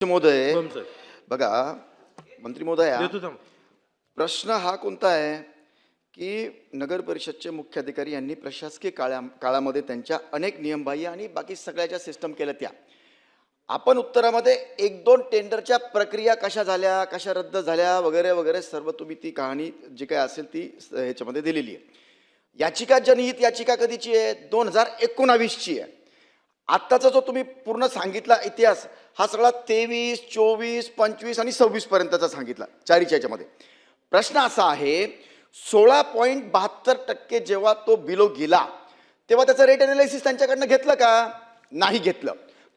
महोदय बम सर बघा मंत्री महोदय देतो थांब. प्रश्न हा कोणता आहे की नगर परिषदचे मुख्य अधिकारी यांनी प्रशासकीय काळामध्ये त्यांच्या अनेक नियमबाह्य आणि बाकी सगळ्याच्या सिस्टम केल्या त्या आपण उत्तरामध्ये एक दोन टेंडरच्या प्रक्रिया कशा झाल्या कशा रद्द झाल्या वगैरे वगैरे सर्व तुम्ही ती कहाणी जी काय असेल ती ह्याच्यामध्ये दिलेली आहे. याचिका जनहित याचिका कधीची आहे 2019ची आहे. आत्ताचा जो तुम्ही पूर्ण सांगितला इतिहास हा सगळा 23, 24, 25 आणि 26 पर्यंतचा सांगितला चारीच्या याच्यामध्ये. प्रश्न असा आहे 16.72% जेव्हा तो बिलो गेला तेव्हा त्याचं रेट एनालिसिस त्यांच्याकडनं घेतलं का? नाही घेतलं.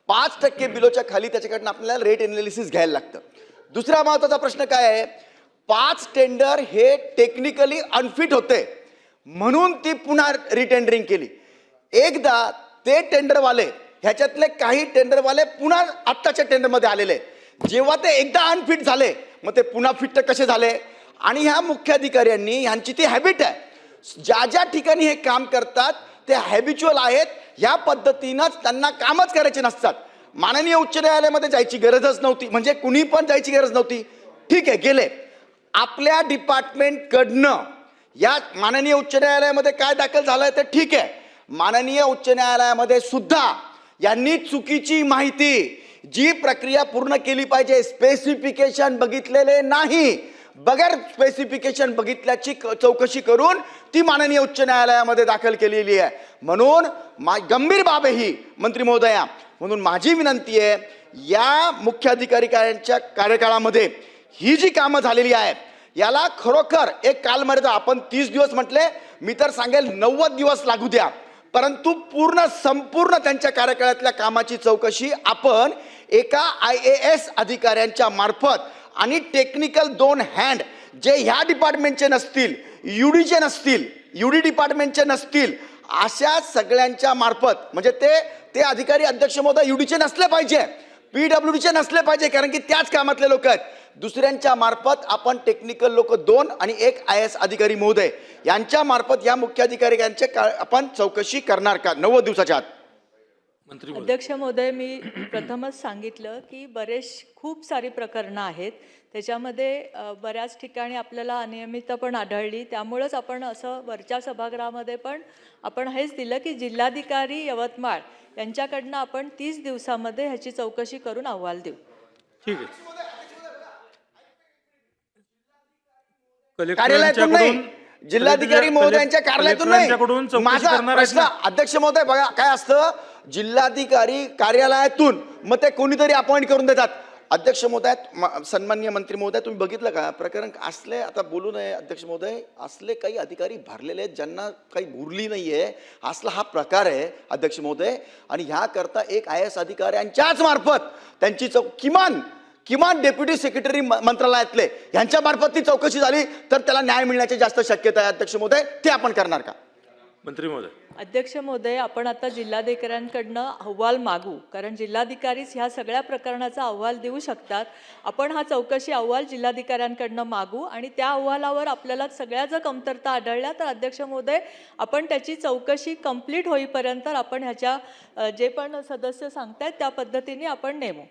5% बिलोच्या खाली त्याच्याकडनं आपल्याला रेट एनालिसिस घ्यायला लागतं. दुसरा महत्त्वाचा प्रश्न काय आहे 5 टेंडर हे टेक्निकली अनफिट होते म्हणून ती पुन्हा रिटेंडरिंग केली. एकदा ते टेंडरवाले ह्याच्यातले काही टेंडरवाले पुन्हा आत्ताच्या टेंडरमध्ये आलेले जेव्हा ते एकदा अनफिट झाले मग ते पुन्हा फिट कसे झाले? आणि ह्या मुख्याधिकाऱ्यांनी ह्यांची ती हॅबिट आहे ज्या ज्या ठिकाणी हे काम करतात ते हॅबिच्युअल आहेत ह्या पद्धतीनंच त्यांना कामच करायचे नसतात. माननीय उच्च न्यायालयामध्ये जायची गरजच नव्हती म्हणजे कुणी पण जायची गरज नव्हती. ठीक आहे गेले. आपल्या डिपार्टमेंटकडनं या माननीय उच्च न्यायालयामध्ये काय दाखल झालंय ते ठीक आहे. माननीय उच्च न्यायालयामध्ये सुद्धा यांनी चुकीची माहिती जी प्रक्रिया पूर्ण केली पाहिजे स्पेसिफिकेशन बघितलेले नाही बगैर स्पेसिफिकेशन बघितल्याची चौकशी करून ती माननीय उच्च न्यायालयामध्ये दाखल केलेली आहे. म्हणून गंभीर बाब आहे ही मंत्री महोदया. म्हणून माझी विनंती आहे या मुख्याधिकाऱ्यांच्या कार्यकाळामध्ये ही जी कामं झालेली आहेत याला खरोखर एक कालमर्यादा आपण 30 दिवस म्हटले मी तर सांगेल 90 दिवस लागू द्या परंतु संपूर्ण त्यांच्या कार्यकाळातल्या कामाची चौकशी आपण एका IAS अधिकाऱ्यांच्या मार्फत आणि टेक्निकल 2 हँड जे ह्या डिपार्टमेंटचे नसतील UDचे नसतील UD डिपार्टमेंटचे नसतील अशा सगळ्यांच्या मार्फत म्हणजे ते अधिकारी अध्यक्ष महोदय UDचे नसले पाहिजे PWDचे नसले पाहिजे कारण की त्याच कामातले लोक आहेत. दुसऱ्यांच्या मार्फत आपण टेक्निकल लोक 2 आणि एक IAS अधिकारी महोदय यांच्या मार्फत या मुख्याधिकाऱ्यांचे आपण चौकशी करणार का 90 दिवसाच्या आत? मंत्री अध्यक्ष महोदय मी प्रथमच सांगितलं की खूप सारी प्रकरणं आहेत त्याच्यामध्ये बऱ्याच ठिकाणी आपल्याला अनियमितता पण आढळली त्यामुळेच आपण असं वरच्या सभागृहामध्ये पण आपण हेच दिलं की जिल्हाधिकारी यवतमाळ यांच्याकडनं आपण 30 दिवसामध्ये ह्याची चौकशी करून अहवाल देऊ. ठीक आहे. कार्यालयातून नाही जिल्हाधिकारी महोदयांच्या कार्यालयातून नाही. माझा प्रश्न अध्यक्ष महोदय बघा काय असतं जिल्हाधिकारी कार्यालयातून मग ते कोणीतरी अपॉइंट करून देतात. अध्यक्ष महोदय सन्माननीय मंत्री महोदय तुम्ही बघितलं का प्रकरण असले आता बोलू नये अध्यक्ष महोदय असले काही अधिकारी भरलेले आहेत ज्यांना काही उरली नाहीये असला हा प्रकार आहे अध्यक्ष महोदय. आणि ह्या करता एक IAS अधिकाऱ्यांच्याच मार्फत त्यांची किमान डेप्युटी सेक्रेटरी मंत्रालयातले यांच्या मार्फत ती चौकशी झाली तर त्याला न्याय मिळण्याची जास्त शक्यता आहे अध्यक्ष महोदय. ते आपण करणार का? मंत्री महोदय. अध्यक्ष महोदय आपण आता जिल्हाधिकाऱ्यांकडनं अहवाल मागू कारण जिल्हाधिकारीच ह्या सगळ्या प्रकरणाचा अहवाल देऊ शकतात. आपण हा चौकशी अहवाल जिल्हाधिकाऱ्यांकडनं मागू आणि त्या अहवालावर आपल्याला सगळ्या जर कमतरता आढळल्या तर अध्यक्ष महोदय आपण त्याची चौकशी कंप्लीट होईपर्यंत आपण ह्याच्या जे पण सदस्य सांगतायत त्या पद्धतीने आपण नेमू.